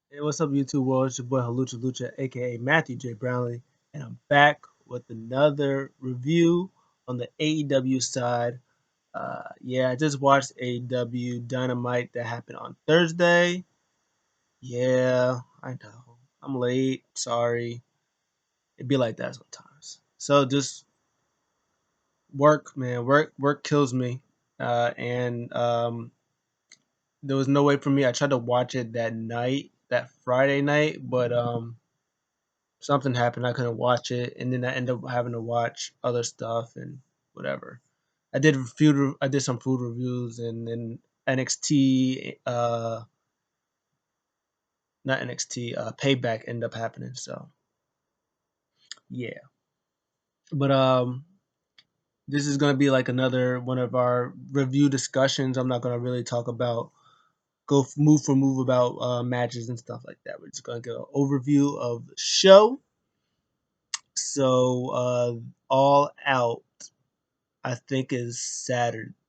Hey, what's up, YouTube world? It's your boy Halucha Lucha, aka Matthew J. Brownlee, and I'm back with another review on the AEW side. Yeah, I just watched AEW Dynamite that happened on Thursday. Yeah, I know. I'm late. Sorry. It'd be like that sometimes. So just work, man. Work kills me. And there was no way for me. I tried to watch it that night, that Friday night, but something happened. I couldn't watch it, and then I ended up having to watch other stuff and whatever. I did some food reviews, and then NXT, not NXT, Payback ended up happening. So yeah, but this is gonna be like another one of our review discussions. I'm not gonna really talk about move for move about matches and stuff like that. We're just gonna get an overview of the show. So all out I think is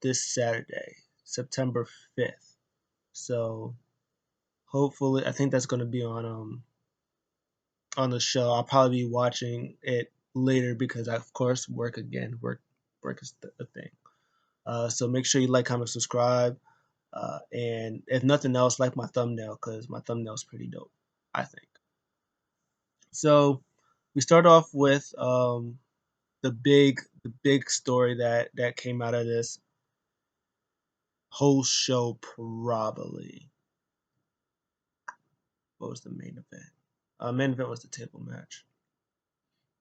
this Saturday, September 5th. So hopefully I think that's going to be on the show. I'll probably be watching it later because I of course work again. Work is a thing. So make sure you like, comment, subscribe, and if nothing else, like my thumbnail because my thumbnail is pretty dope, I think. So we start off with the big story that came out of this whole show probably. What was the main event? Main event was the table match.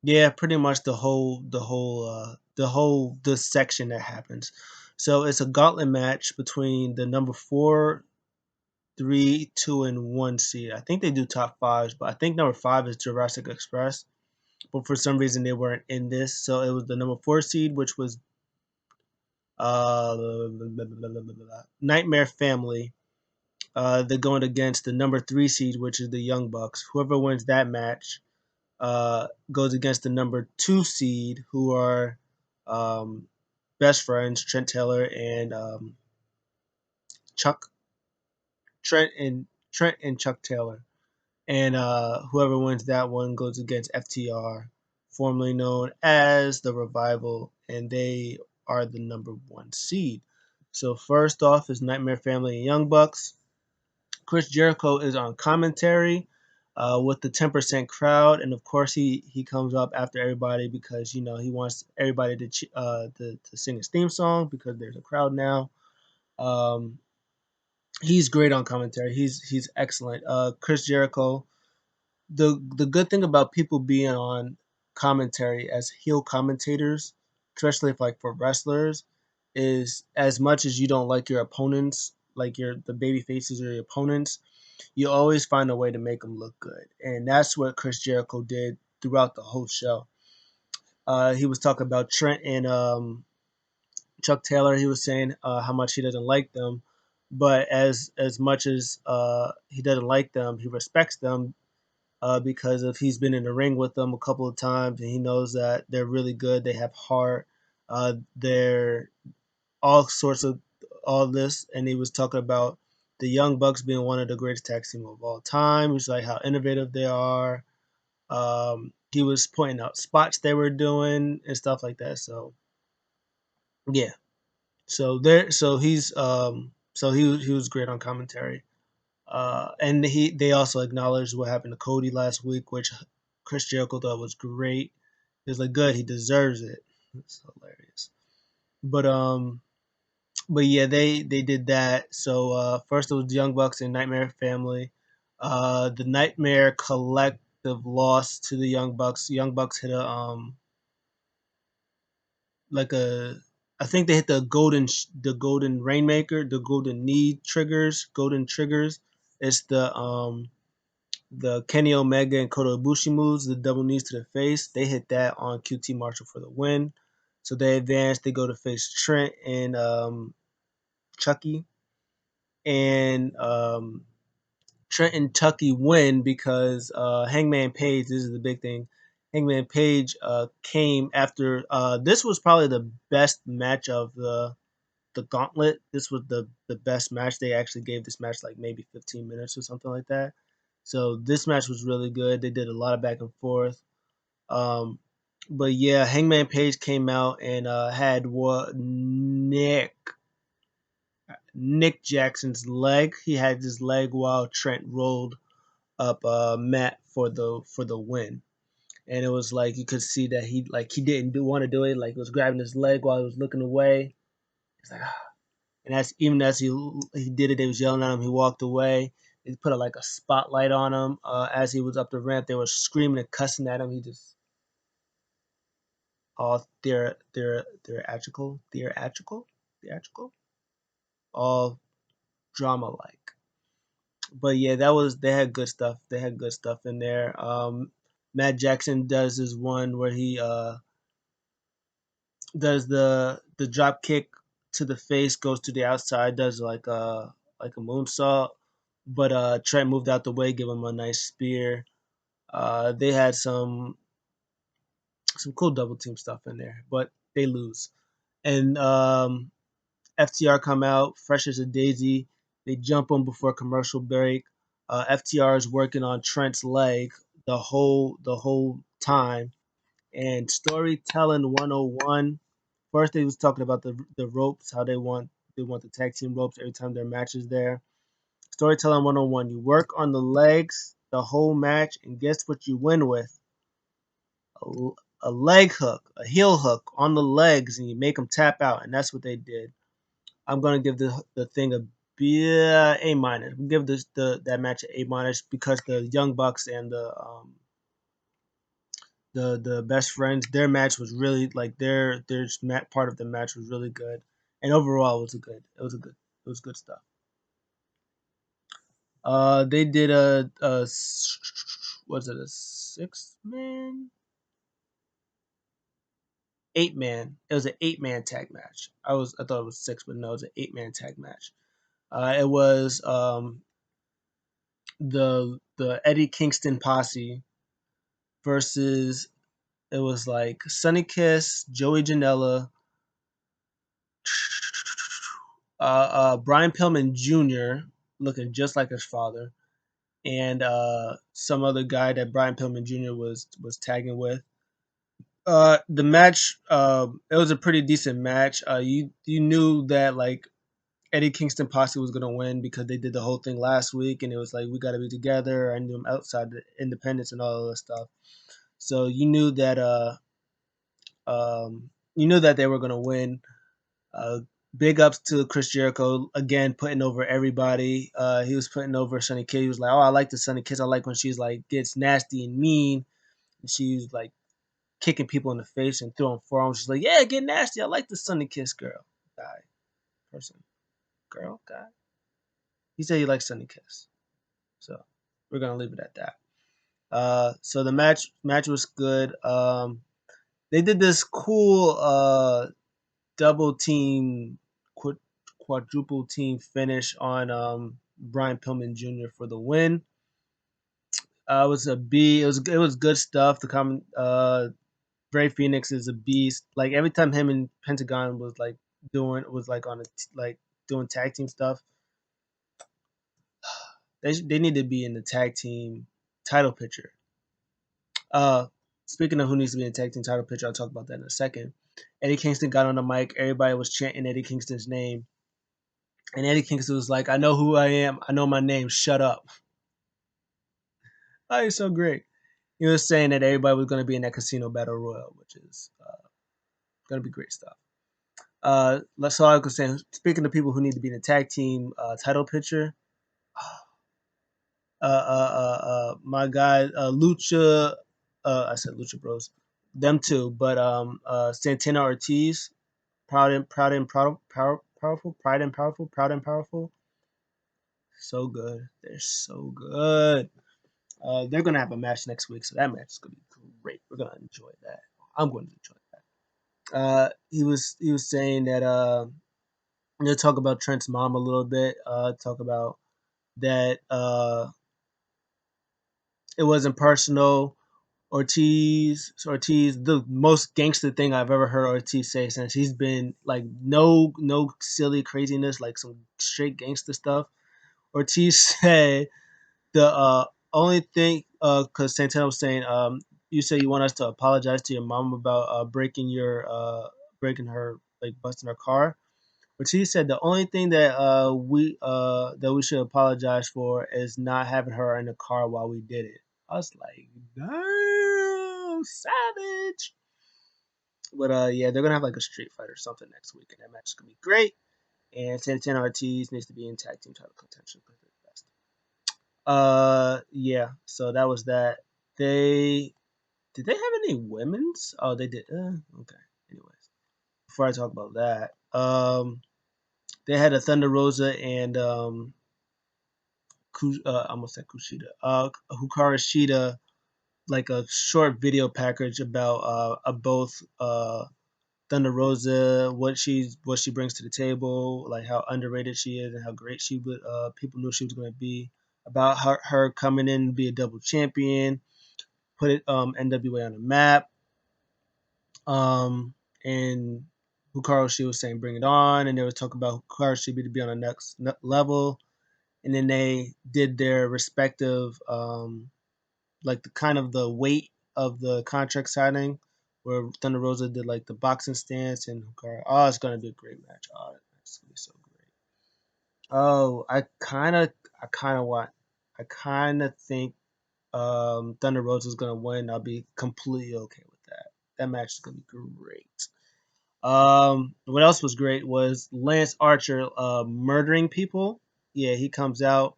Yeah, pretty much the section that happens. So it's a gauntlet match between the number 4, 3, 2, and 1 seed. I think they do top fives, but I think number 5 is Jurassic Express. But for some reason they weren't in this, so it was the number 4 seed, which was uh Nightmare Family. They're going against the number 3 seed, which is the Young Bucks. Whoever wins that match goes against the number 2 seed, who are um, best friends, Trent Taylor and Chuck Trent and Chuck Taylor. And whoever wins that one goes against FTR, formerly known as the Revival, and they are the number 1 seed. So first off is Nightmare Family and Young Bucks. Chris Jericho is on commentary with the 10% crowd, and of course he comes up after everybody because he wants everybody to sing his theme song because there's a crowd now. Um, he's great on commentary. He's excellent. Chris Jericho. The good thing about people being on commentary as heel commentators, especially if, like for wrestlers, is as much as you don't like your opponents, like the baby faces or your opponents, you always find a way to make them look good. And that's what Chris Jericho did throughout the whole show. He was talking about Trent and Chuck Taylor. He was saying how much he doesn't like them, but as much as he doesn't like them, he respects them because of he's been in the ring with them a couple of times and he knows that they're really good. They have heart. They're all sorts of all this, and he was talking about the Young Bucks being one of the greatest tag team of all time. He was like how innovative they are. He was pointing out spots they were doing and stuff like that. So yeah, he was great on commentary. And they also acknowledged what happened to Cody last week, which Chris Jericho thought was great. He was like, good, he deserves it. It's hilarious. But yeah, they did that. So first it was the Young Bucks and Nightmare Family. The Nightmare Collective lost to the Young Bucks. Young Bucks hit a like a I think they hit the golden rainmaker, the golden knee triggers, golden triggers. It's the Kenny Omega and Kota Ibushi moves, the double knees to the face. They hit that on QT Marshall for the win. So they advance. They go to face Trent and Chucky, and Trent and Chucky win because Hangman Page. This is the big thing. Hangman Page came after. This was probably the best match of the gauntlet. This was the best match. They actually gave this match like maybe 15 minutes or something like that. So this match was really good. They did a lot of back and forth. Um, but yeah, Hangman Page came out and had what Nick Jackson's leg. He had his leg while Trent rolled up Matt for the win. And it was like you could see that he didn't want to do it. Like he was grabbing his leg while he was looking away. He's like, ah. And as even as he did it, they was yelling at him. He walked away. They put like a spotlight on him as he was up the ramp. They were screaming and cussing at him. He just all theatrical, all drama like. But yeah, that was they had good stuff. They had good stuff in there. Matt Jackson does his one where he does the drop kick to the face, goes to the outside, does like a moonsault. But Trent moved out the way, give him a nice spear. They had some cool double team stuff in there, but they lose. And FTR come out fresh as a daisy. They jump him before commercial break. FTR is working on Trent's leg the whole time. And storytelling 101. First, they was talking about the ropes, how they want the tag team ropes every time their match is there. Storytelling 101. You work on the legs the whole match, and guess what you win with? A, a leg hook, a heel hook on the legs, and you make them tap out, and that's what they did. I'm gonna give the thing a B A minus. We'll give this that match an A minus because the Young Bucks and the best friends, their match was really like their part of the match was really good, and overall it was good stuff. They did was it a 6 man 8 man? It was an 8 man tag match. I thought it was six, but no, it was an 8 man tag match. It was the Eddie Kingston posse versus it was like Sonny Kiss, Joey Janela, Brian Pillman Jr. looking just like his father, and some other guy that Brian Pillman Jr. was tagging with. The match, it was a pretty decent match. You knew that like Eddie Kingston posse was gonna win because they did the whole thing last week, and it was like we got to be together. I knew them outside the independence and all of that stuff. So you knew that they were gonna win. Uh, Big ups to Chris Jericho again, putting over everybody. He was putting over Sonny Kiss. He was like, "Oh, I like the Sonny Kiss. I like when she's like gets nasty and mean. And she's like kicking people in the face and throwing forearms. She's like, yeah, get nasty. I like the Sonny Kiss girl, guy, person, girl, guy. He said he likes Sonny Kiss, so we're gonna leave it at that. So the match was good. They did this cool double team, quadruple team finish on Brian Pillman Jr. for the win. It was a B. It was good stuff. The common Bray Phoenix is a beast. Like every time him and Pentagon was like on like doing tag team stuff, they need to be in the tag team title picture. Uh, Speaking of who needs to be in the tag team title picture, I'll talk about that in a second. Eddie Kingston got on the mic. Everybody was chanting Eddie Kingston's name, and Eddie Kingston was like, "I know who I am. I know my name. Shut up." Oh, he's so great. He was saying that everybody was going to be in that casino battle royal, which is going to be great stuff. That's all I was saying. Speaking of people who need to be in the tag team title picture, my guy Lucha, I said Lucha Bros, them too, but Santana Ortiz, proud and powerful, so good. They're so good. They're gonna have a match next week, so that match is gonna be great. We're gonna enjoy that. I'm going to enjoy that. He was saying that they'll talk about Trent's mom a little bit. Talk about that it wasn't personal. Ortiz, the most gangster thing I've ever heard Ortiz say since he's been like no silly craziness, like some straight gangster stuff. Ortiz said only thing, because Santana was saying, you said you want us to apologize to your mom about breaking her, like busting her car. But she said the only thing that we should apologize for is not having her in the car while we did it. I was like, damn, savage. But yeah, they're gonna have like a street fight or something next week, and that match is gonna be great. And Santana Ortiz needs to be in tag team title contention because they're the best. Yeah. So that was that. They did they have any women's? Oh, they did. Okay. Anyways, before I talk about that, they had a Thunder Rosa and I almost said Kushida. Hikaru Shida, like a short video package about both Thunder Rosa, what she brings to the table, like how underrated she is and how great she would people knew she was going to be. About her coming in to be a double champion, put it NWA on the map. Um, and Hikaru Shida was saying bring it on, and they were talking about Hikaru Shida to be on the next level. And then they did their respective like the kind of the weight of the contract signing, where Thunder Rosa did like the boxing stance and Hikaru. Oh, it's gonna be a great match. Oh, it's gonna be so great. Oh, I kind of want, I kind of think Thunder Rosa is gonna win. I'll be completely okay with that. That match is gonna be great. What else was great was Lance Archer murdering people. Yeah, he comes out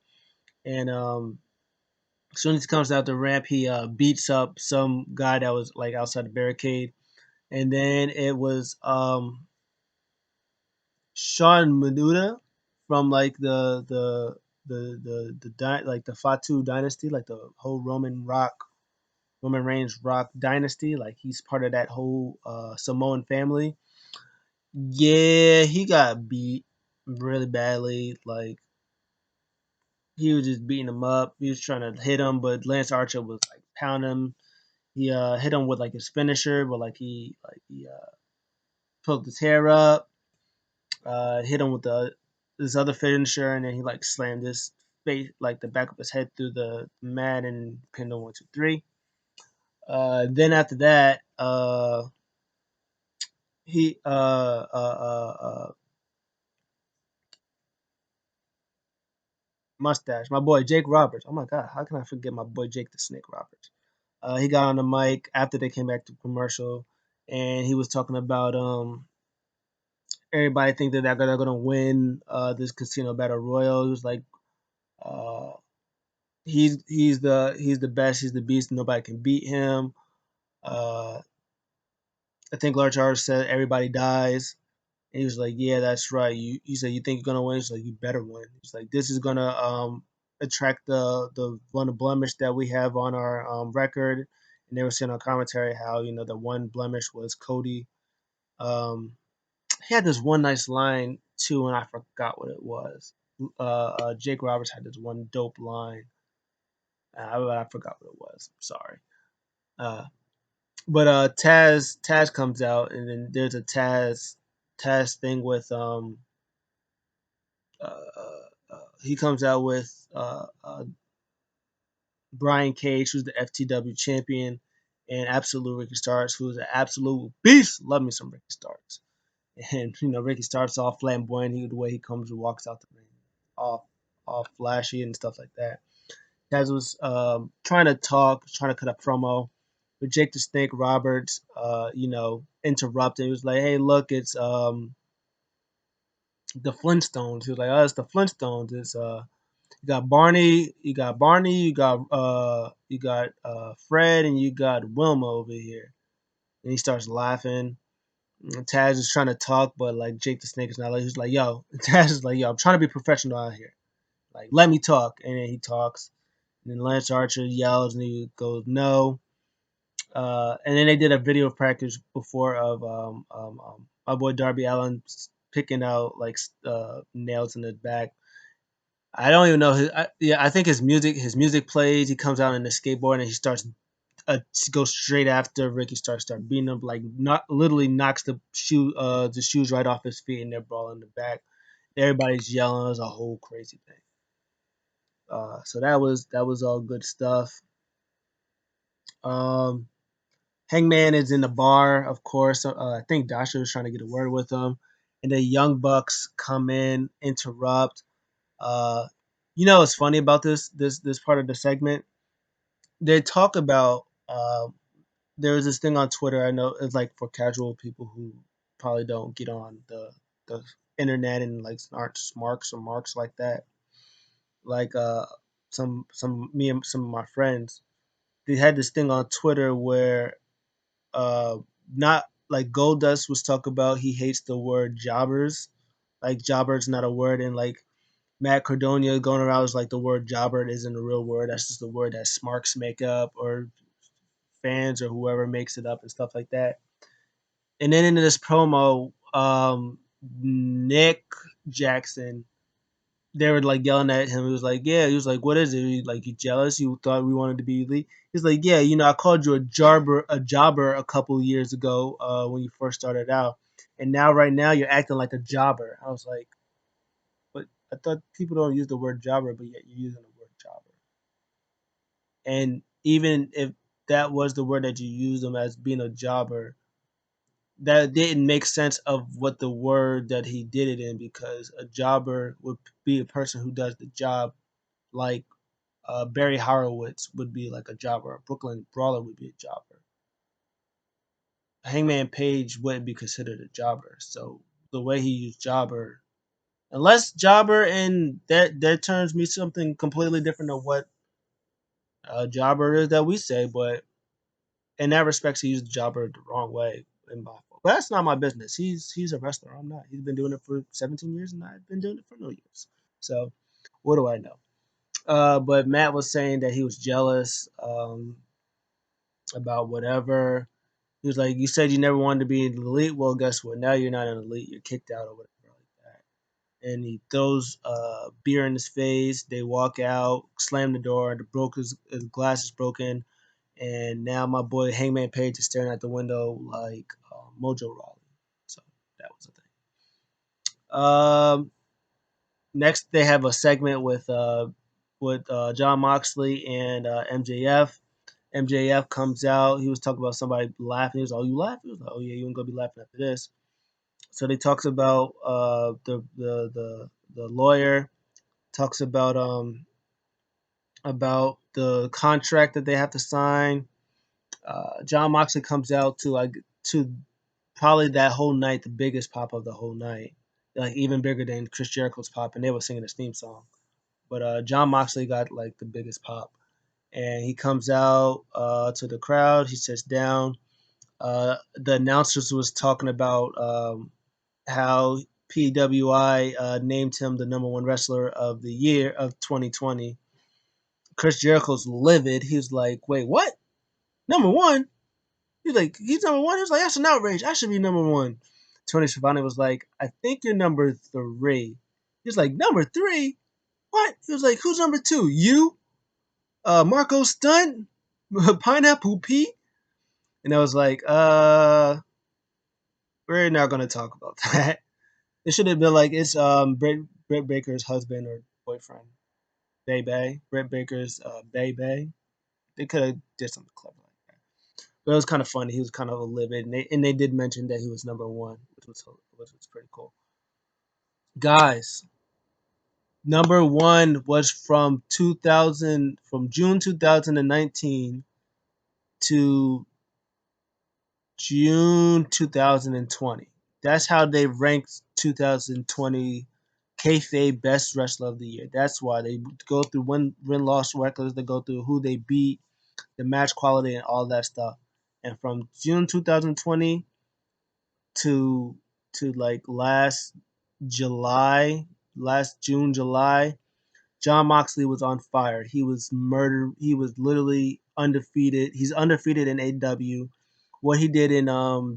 and as soon as he comes out the ramp, he beats up some guy that was like outside the barricade, and then it was Sean Manuda from like like the Fatu dynasty, like the whole Roman Reigns Rock dynasty. Like he's part of that whole Samoan family. Yeah, he got beat really badly. Like he was just beating him up. He was trying to hit him, but Lance Archer was like pounding him. He hit him with like his finisher, but he pulled his hair up, hit him with the this other finisher, and then he like slammed his face, like the back of his head through the mat and pinned him 1, 2, 3. Then after that, he mustache, my boy Jake Roberts. Oh my god, how can I forget my boy Jake the Snake Roberts? He got on the mic after they came back to commercial, and he was talking about everybody think that they're gonna win this casino battle royal. He was like, uh, he's the best, he's the beast, nobody can beat him. Uh, I think Large Artist said everybody dies. And he was like, yeah, that's right. He said you think you're gonna win? He's like, you better win. He's like, this is gonna attract the one blemish that we have on our record. And they were saying on commentary how the one blemish was Cody. Um, he had this one nice line too, and I forgot what it was. Jake Roberts had this one dope line. I forgot what it was. Sorry. Uh, but Taz comes out, and then there's a Taz thing with he comes out with Brian Cage, who's the FTW champion, and Absolute Ricky Starks, who's an absolute beast. Love me some Ricky Starks. And Ricky starts off flamboyant. The way he comes and walks out the ring, all all flashy and stuff like that. Taz was trying to talk, trying to cut a promo, but Jake the Snake Roberts, interrupted. He was like, "Hey, look, it's the Flintstones." He was like, "Oh, it's the Flintstones. It's you got Barney, you got Fred, and you got Wilma over here." And he starts laughing. Taz is trying to talk, but like Jake the Snake is not like he's like, yo, Taz is like, yo, I'm trying to be professional out here. Like, let me talk. And then he talks. And then Lance Archer yells and he goes, no. And then they did a video practice before of my boy Darby Allin picking out like nails in the back. I don't even know yeah, I think his music plays. He comes out in the skateboard and he starts goes straight after Ricky Starks, start beating him, like not literally knocks the shoes right off his feet, and they're brawling in the back. Everybody's yelling. It's a whole crazy thing. So that was all good stuff. Um, Hangman is in the bar, of course. I think Dasha was trying to get a word with him, and the Young Bucks come in, interrupt. Uh, what's funny about this part of the segment? They talk about there was this thing on Twitter. I know it's like for casual people who probably don't get on the internet and like aren't smarks or marks like that. Like some me and some of my friends, they had this thing on Twitter where uh not like Goldust was talking about he hates the word jobbers. Like jobber's not a word, and like Matt Cordonia going around was like the word jobber isn't a real word. That's just the word that smarks make up or fans or whoever makes it up and stuff like that. And then in this promo, Nick Jackson, they were like yelling at him. He was like, "Yeah." He was like, "What is it? Like you jealous? You thought we wanted to be elite?" He's like, "Yeah, I called you a jobber a couple years ago when you first started out, and now right now you're acting like a jobber." I was like, "But I thought people don't use the word jobber, but yet you're using the word jobber." And even if that was the word that you used them as being a jobber, that didn't make sense of what the word that he did it in, because a jobber would be a person who does the job, like Barry Horowitz would be like a jobber. A Brooklyn Brawler would be a jobber. Hangman Page wouldn't be considered a jobber. So the way he used jobber, unless jobber in their terms means something completely different than what jobber is that we say, but in that respect, he used jobber the wrong way in my fault. But that's not my business. He's a wrestler. I'm not. He's been doing it for 17 years, and I've been doing it for no years. So what do I know? But Matt was saying that he was jealous about whatever. He was like, "You said you never wanted to be an elite. Well, guess what? Now you're not an elite. You're kicked out or whatever like that." And he throws beer in his face. They walk out, slam the door. His glass is broken, and now my boy Hangman Page is staring out the window like Mojo Rawley. So that was the thing. Next, they have a segment with John Moxley and MJF. MJF comes out. He was talking about somebody laughing. He was like, "Oh, you laughing?" He was like, "Oh yeah, you ain't gonna be laughing after this." So they talks about the lawyer, talks about the contract that they have to sign. John Moxley comes out to probably that whole night the biggest pop of the whole night, like even bigger than Chris Jericho's pop, and they were singing his theme song. But John Moxley got like the biggest pop, and he comes out to the crowd. He sits down. The announcers was talking about how PWI named him the number one wrestler of the year of 2020. Chris Jericho's livid. He's like, "Wait, what? Number one?" He's like, "He's number one." He was like, "That's an outrage. I should be number one." Tony Schiavone was like, "I think you're number three." He's like, "Number three? What?" He was like, "Who's number two? You? Marco Stunt? Pineapple Pete?" And I was like, we're not gonna talk about that. It should have been like it's Britt Baker's husband or boyfriend, Bay. Britt Baker's Bay. They could have did something clever like that. But it was kind of funny. He was kind of livid, and they did mention that he was number one, which was pretty cool. Guys, number one was from June 2019 to June 2020. That's how they ranked 2020 kayfabe best wrestler of the year. That's why they go through win loss records. They go through who they beat, the match quality, and all that stuff. And from June 2020 to like July, last June, July, John Moxley was on fire. He was murdered. He was literally undefeated. He's undefeated in AEW. What he did in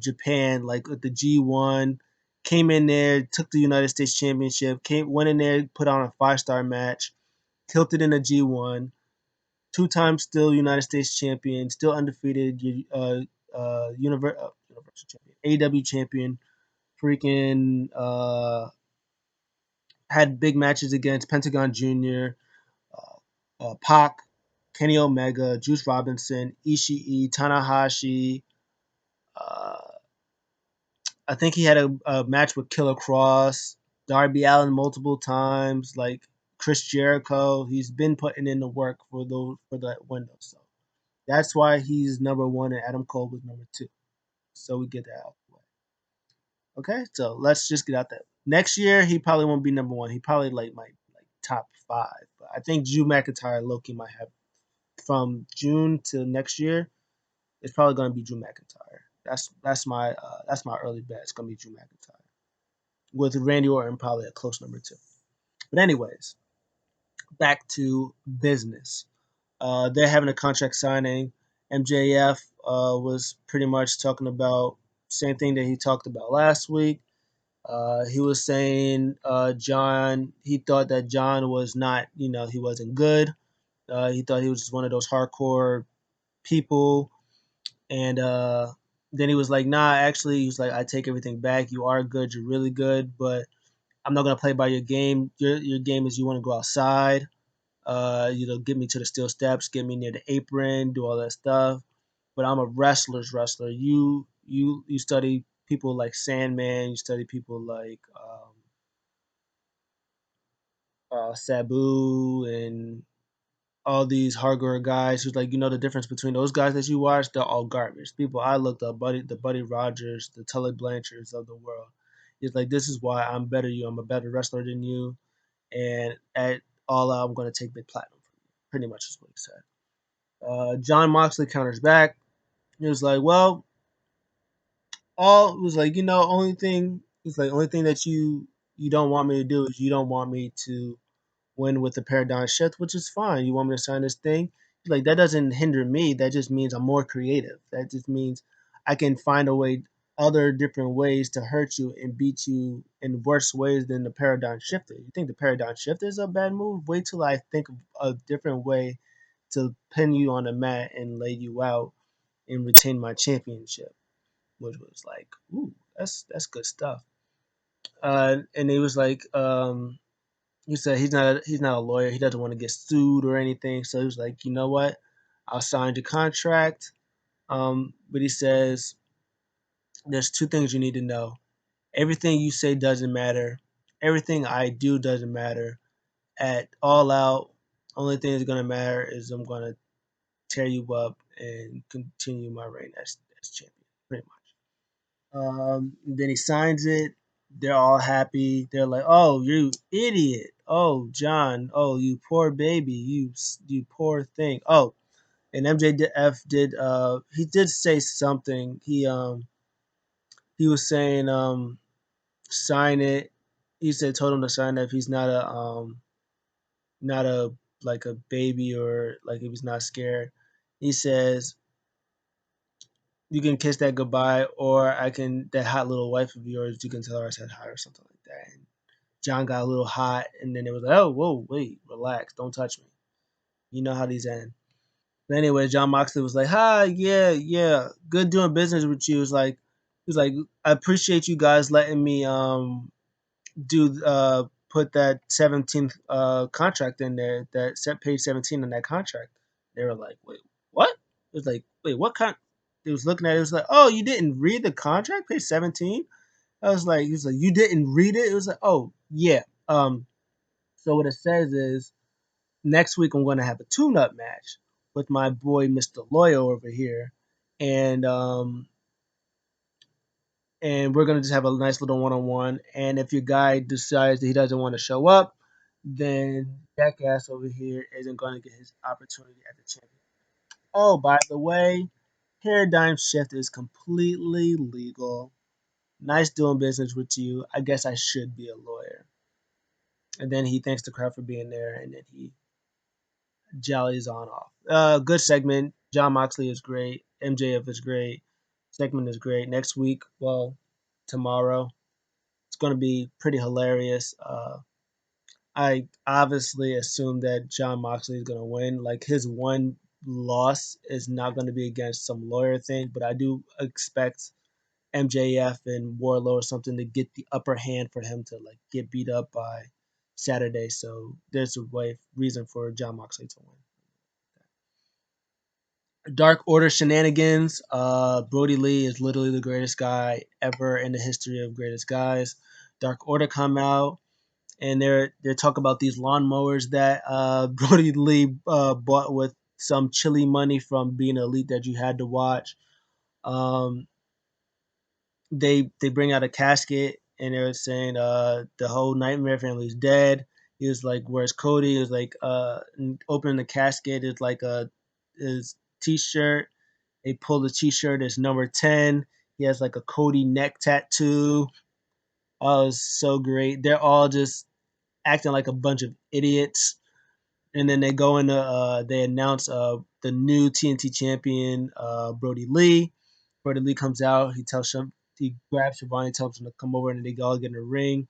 Japan, like with the G1, came in there, took the United States Championship, went in there, put on a 5-star match, tilted in the G1, 2 times still United States champion, still undefeated, Universal champion, AEW champion, freaking had big matches against Pentagon Jr., Pac, Kenny Omega, Juice Robinson, Ishii, Tanahashi. Uh, I think he had a match with Killer Cross, Darby Allin multiple times, like Chris Jericho. He's been putting in the work for that window. So that's why he's number one and Adam Cole was number two. So we get that out of the way. Okay, so let's just get out that. Next year he probably won't be number one. He probably might like top five. But I think Drew McIntyre Loki might have from June to next year. It's probably gonna be Drew McIntyre. That's my early bet. It's gonna be Drew McIntyre with Randy Orton probably a close number two. But anyways, back to business. They're having a contract signing. MJF was pretty much talking about same thing that he talked about last week. He was saying John. He thought that John was not, he wasn't good. He thought he was just one of those hardcore people, and then he was like, "Nah, actually," he was like, "I take everything back. You are good. You're really good, but I'm not gonna play by your game. Your game is you want to go outside. Get me to the steel steps, get me near the apron, do all that stuff. But I'm a wrestler's wrestler. You study people like Sandman. You study people like Sabu and all these hardcore guys who's like, the difference between those guys that you watch, they're all garbage. People I looked up, the Buddy Rogers, the Tully Blanchards of the world. He's like, this is why I'm better than you. I'm a better wrestler than you. And at all out, I'm going to take the platinum from you. Pretty much is what he said. John Moxley counters back. He was like, well, all it was like, only thing that you don't want me to do is you don't want me to win with the paradigm shift, which is fine. You want me to sign this thing? He's like, that doesn't hinder me. That just means I'm more creative. That just means I can find other different ways to hurt you and beat you in worse ways than the paradigm shifter. You think the paradigm shifter is a bad move? Wait till I think of a different way to pin you on the mat and lay you out and retain my championship, which was like, ooh, that's good stuff. And he was like, he said he's not a lawyer. He doesn't want to get sued or anything. So he was like, you know what? I'll sign your contract. But he says there's two things you need to know. Everything you say doesn't matter. Everything I do doesn't matter. At all out, only thing that's gonna matter is I'm gonna tear you up and continue my reign as champion, pretty much. Then he signs it. They're all happy. They're like, "Oh, you idiot! Oh, John! Oh, you poor baby! You poor thing!" Oh, and MJF did. He did say something. He was saying, sign it. He said, told him to sign it if he's not a like a baby or like if he's not scared. He says, you can kiss that goodbye, or I can that hot little wife of yours. You can tell her I said hi or something like that. And John got a little hot, and then it was like, oh, whoa, wait, relax, don't touch me. You know how these end. But anyway, John Moxley was like, hi, yeah, yeah, good doing business with you. He was like, I appreciate you guys letting me do put that 17th contract in there, that set page 17 in that contract. They were like, wait, what? It was like, wait, what kind? They was looking at it. It was like, oh, you didn't read the contract, page 17. I was like, he was like, you didn't read it. It was like, oh yeah. So what it says is next week I'm going to have a tune-up match with my boy Mr. Loyal over here, and we're gonna just have a nice little one-on-one. And if your guy decides that he doesn't want to show up, then Jackass over here isn't going to get his opportunity at the champion. Oh, by the way, paradigm shift is completely legal. Nice doing business with you. I guess I should be a lawyer. And then he thanks the crowd for being there, and then he jollies on off. Good segment. John Moxley is great. MJF is great. Segment is great. Next week, well, tomorrow, it's going to be pretty hilarious. I obviously assume that John Moxley is going to win. Like his one loss is not going to be against some lawyer thing, but I do expect MJF and Warlow or something to get the upper hand for him to like get beat up by Saturday. So there's a reason for John Moxley to win. Dark Order shenanigans. Brody Lee is literally the greatest guy ever in the history of greatest guys. Dark Order come out and they're talking about these lawnmowers that Brody Lee bought with some chilly money from being elite that you had to watch. Um, they bring out a casket and they're saying the whole Nightmare family is dead. He was like, "Where's Cody?" He was like, opening the casket is like his t-shirt. They pull the t-shirt. It's number 10. He has like a Cody neck tattoo. Oh, it's so great. They're all just acting like a bunch of idiots. And then they go into they announce the new TNT champion, Brody Lee. Brody Lee comes out. He grabs Shivani, tells him to come over, and they all get in a ring.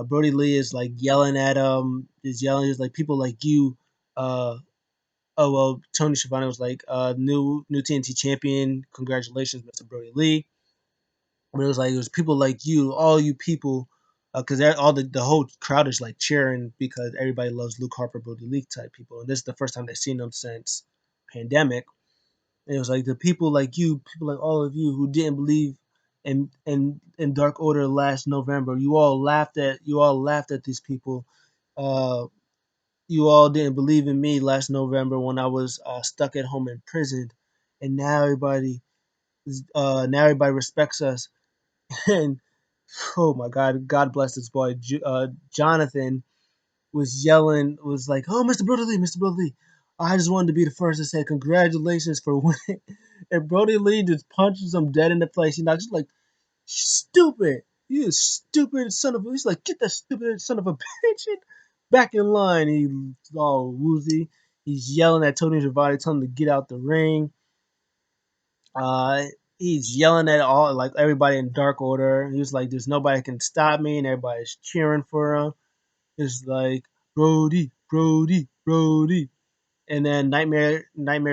Brody Lee is like yelling at him, is like people like you. Oh well, Tony Schiavone was like, new TNT champion. Congratulations, Mr. Brody Lee. But it was people like you, all you people, because all the whole crowd is like cheering because everybody loves Luke Harper, Brody Lee type people, and this is the first time they've seen them since pandemic. And it was like the people like you, people like all of you who didn't believe in Dark Order last November. You all laughed at these people. Uh, you all didn't believe in me last November when I was stuck at home in prison, and now everybody respects us. And oh my God, God bless this boy. Jonathan was like, "Oh, Mr. Brody Lee, Mr. Brody Lee, I just wanted to be the first to say congratulations for winning." And Brody Lee just punches him dead in the face. He knocks like, "Stupid, you stupid son of a." He's like, "Get that stupid son of a bitch back in line." He's all woozy. He's yelling at Tony Schiavone, telling him to get out the ring. Uh, he's yelling at all like everybody in Dark Order. He was like, "There's nobody can stop me," and everybody's cheering for him. It's like Brody, Brody, Brody, and then Nightmare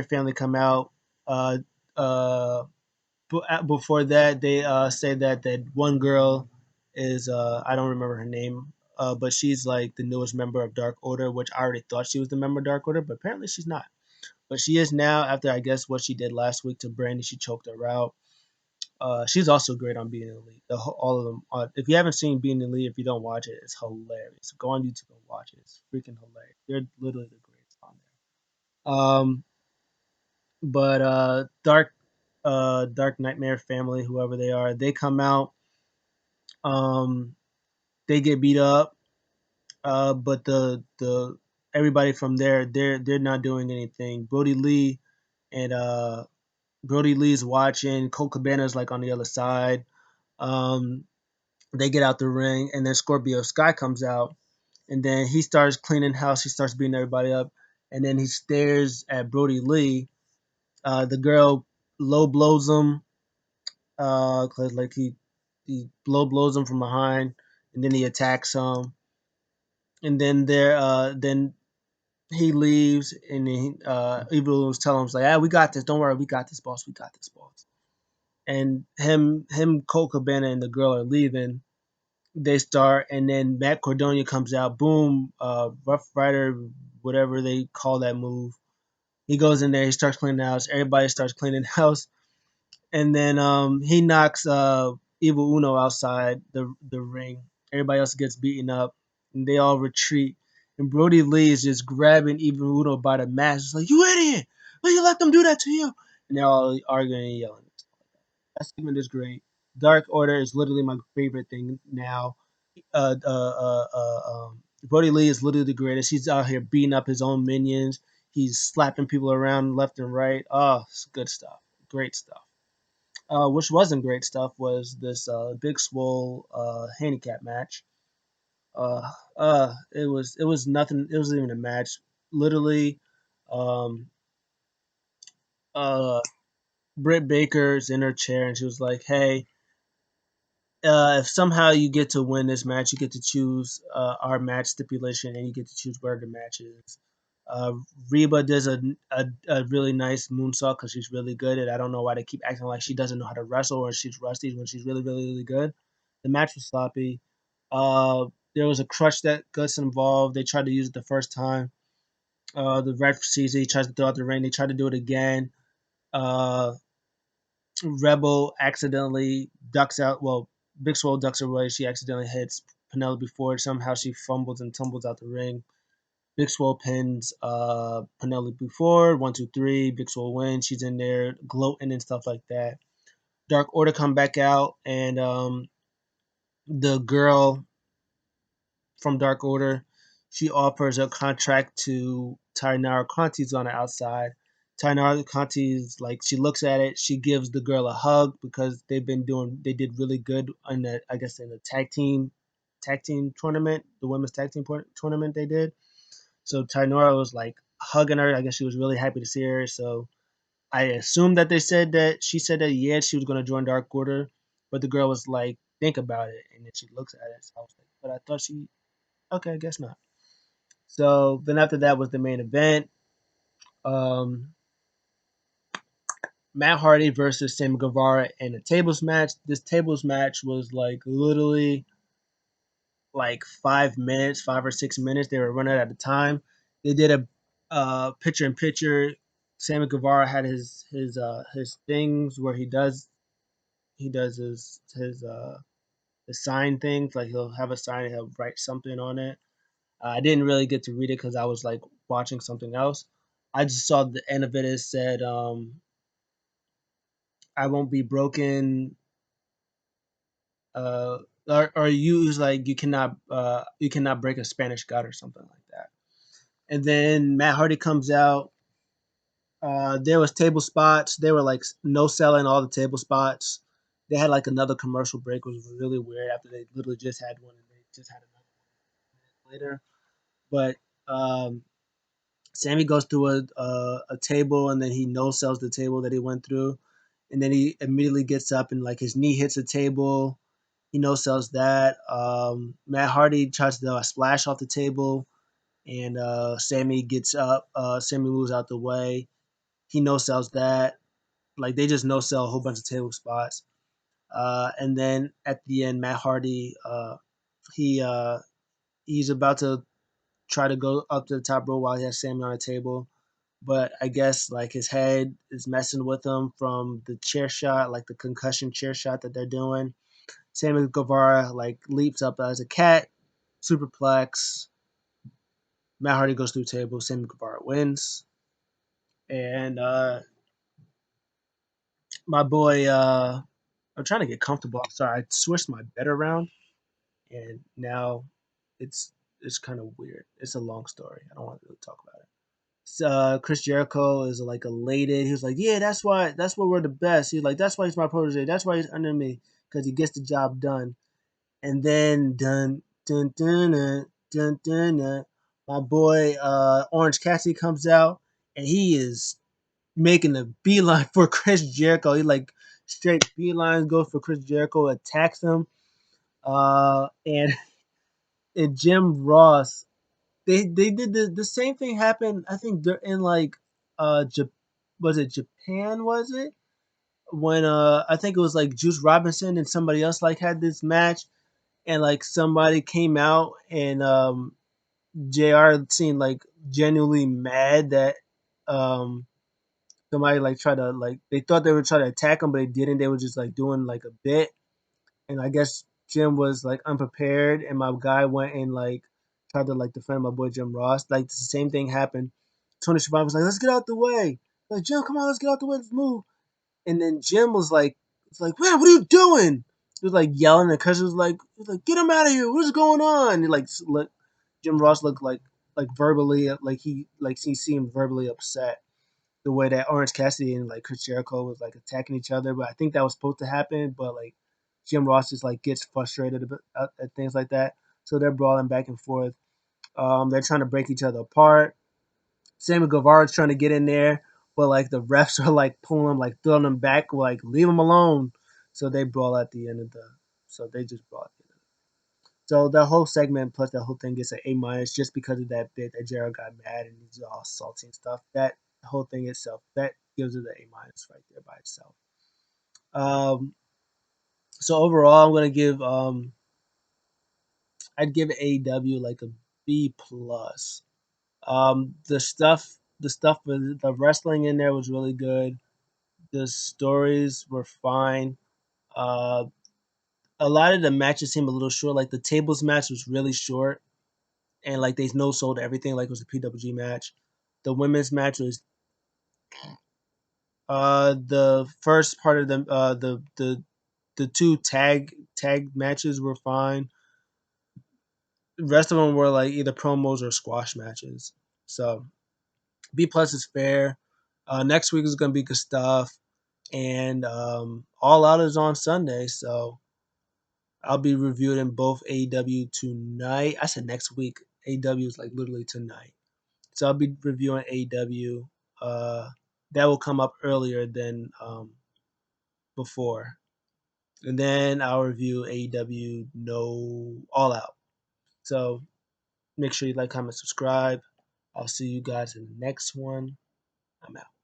Family come out. Uh, uh, Before that, they say that one girl is I don't remember her name. But she's like the newest member of Dark Order, which I already thought she was the member of Dark Order, but apparently she's not. But she is now after I guess what she did last week to Brandy. She choked her out. She's also great on Being Elite. All of them. If you haven't seen Being Elite, if you don't watch it, it's hilarious. Go on YouTube and watch it. It's freaking hilarious. They're literally the greatest on there. But Dark Nightmare Family, whoever they are, they come out. Um, they get beat up. But the everybody from there, they're not doing anything. And Brody Lee's watching. Colt Cabana's like on the other side. Um, they get out the ring, and then Scorpio Sky comes out, and then he starts cleaning house. He starts beating everybody up, and then he stares at Brody Lee. The girl low blows him, cause like he low blows him from behind, and then he attacks him, and then he leaves, and then Evil was telling him like, "Ah, we got this. Don't worry, we got this, boss. We got this, boss." And Colt Cabana, and the girl are leaving. They start, and then Matt Cordonia comes out. Boom, Rough Rider, whatever they call that move. He goes in there. He starts cleaning the house. Everybody starts cleaning the house, and then he knocks Evil Uno outside the ring. Everybody else gets beaten up, and they all retreat. And Brody Lee is just grabbing Evil Uno by the mask. It's like, "You idiot! Why you let them do that to you?" And they're all arguing and yelling. That segment is great. Dark Order is literally my favorite thing now. Brody Lee is literally the greatest. He's out here beating up his own minions. He's slapping people around left and right. Oh, it's good stuff. Great stuff. Which wasn't great stuff was this Big Swole handicap match. It was nothing. It wasn't even a match. Literally, um, uh, Britt Baker's in her chair and she was like, "Hey, if somehow you get to win this match, you get to choose our match stipulation, and you get to choose where the match is." Uh, Reba does a really nice moonsault because she's really good, and I don't know why they keep acting like she doesn't know how to wrestle or she's rusty when she's really, really, really good. The match was sloppy. Uh, there was a crutch that gets involved. They tried to use it the first time. The ref sees it. He tries to throw out the ring. They try to do it again. Uh, Rebel accidentally ducks out. Well, Big Swole ducks her away. She accidentally hits Penelope Ford. Somehow she fumbles and tumbles out the ring. Big Swole pins Penelope Ford. 1, 2, 3. Big Swole wins. She's in there gloating and stuff like that. Dark Order come back out, and the girl from Dark Order, she offers a contract to Tainara Conti's on the outside. Tainara Conti's like, she looks at it, she gives the girl a hug because they did really good on the, I guess, in the tag team tournament, the women's tag team tournament they did. So Tainara was like hugging her. I guess she was really happy to see her. So I assumed that she said that yeah, she was gonna join Dark Order, but the girl was like, think about it, and then she looks at it. So I was like, but I thought she, okay, I guess not. So then after that was the main event. Um, Matt Hardy versus Sammy Guevara in a tables match. This tables match was like literally like 5 minutes, 5 or 6 minutes. They were running out of time. They did a picture in picture. Sammy Guevara had his things where he does his sign things, like he'll have a sign and he'll write something on it. I didn't really get to read it because I was like watching something else. I just saw the end of it. It said, "I won't be broken," uh, or use like you cannot break a Spanish god or something like that. And then Matt Hardy comes out. There was table spots. They were like no selling all the table spots. They had like another commercial break, which was really weird. After they literally just had one, and they just had another one later. But Sammy goes through a table, and then he no sells the table that he went through, and then he immediately gets up and like his knee hits a table. He no sells that. Matt Hardy tries to do a splash off the table, and Sammy gets up. Sammy moves out the way. He no sells that. Like they just no sell a whole bunch of table spots. And then at the end, Matt Hardy, he he's about to try to go up to the top rope while he has Sammy on the table, but I guess like his head is messing with him from the chair shot, like the concussion chair shot that they're doing. Sammy Guevara like leaps up as a cat, superplex. Matt Hardy goes through the table. Sammy Guevara wins, and my boy, I'm trying to get comfortable. I'm sorry, I switched my bed around, and now it's it's kind of weird. It's a long story. I don't want to really talk about it. Chris Jericho is like elated. He was like, "Yeah, that's why we're the best." He's like, "That's why he's my protege. That's why he's under me because he gets the job done." And then dun dun dun dun dun dun, dun my boy Orange Cassidy comes out and he is making a beeline for Chris Jericho. He like straight beeline goes for Chris Jericho, attacks him, and and Jim Ross they did the same thing happened. I think they're in like was it Japan? Was it when I think it was like Juice Robinson and somebody else like had this match, and like somebody came out and Jr. seemed like genuinely mad that um somebody like tried to like they thought they would try to attack him but they didn't. They were just like doing like a bit, and I guess Jim was like unprepared, and my guy went and like tried to like defend my boy Jim Ross. Like the same thing happened. Tony Schiavone was like, "Let's get out the way." Like Jim, come on, let's get out the way, let's move. And then Jim was like, "It's like, man, what are you doing?" He was like yelling, and Chris was like, "Get him out of here! What is going on?" And like, Jim Ross looked like verbally like he seemed verbally upset the way that Orange Cassidy and like Chris Jericho was like attacking each other. But I think that was supposed to happen. But like Jim Ross just like gets frustrated at things like that. So they're brawling back and forth. They're trying to break each other apart. Sammy Guevara's trying to get in there, but like the refs are like pulling him, like throwing him back, like leave him alone. So they brawl at the end of the. So they just brawl. At the end of it. So the whole segment plus the whole thing gets an A minus just because of that bit that Jared got mad and he's all salty and stuff. That whole thing itself that gives it an A minus right there by itself. Um, so overall, I'm gonna give I'd give AEW like a B plus. The stuff with the wrestling in there was really good. The stories were fine. Uh, a lot of the matches seemed a little short. Like the tables match was really short, and like they no sold everything. Like it was a PWG match. The women's match was the first part of the two tag matches were fine. The rest of them were like either promos or squash matches. So B plus is fair. Next week is gonna be good stuff, and All Out is on Sunday, so I'll be reviewing both AEW tonight. I said next week. AEW is like literally tonight, so I'll be reviewing AEW. That will come up earlier than before, and then I'll review AEW No All Out. So make sure you like, comment, subscribe. I'll see you guys in the next one. I'm out.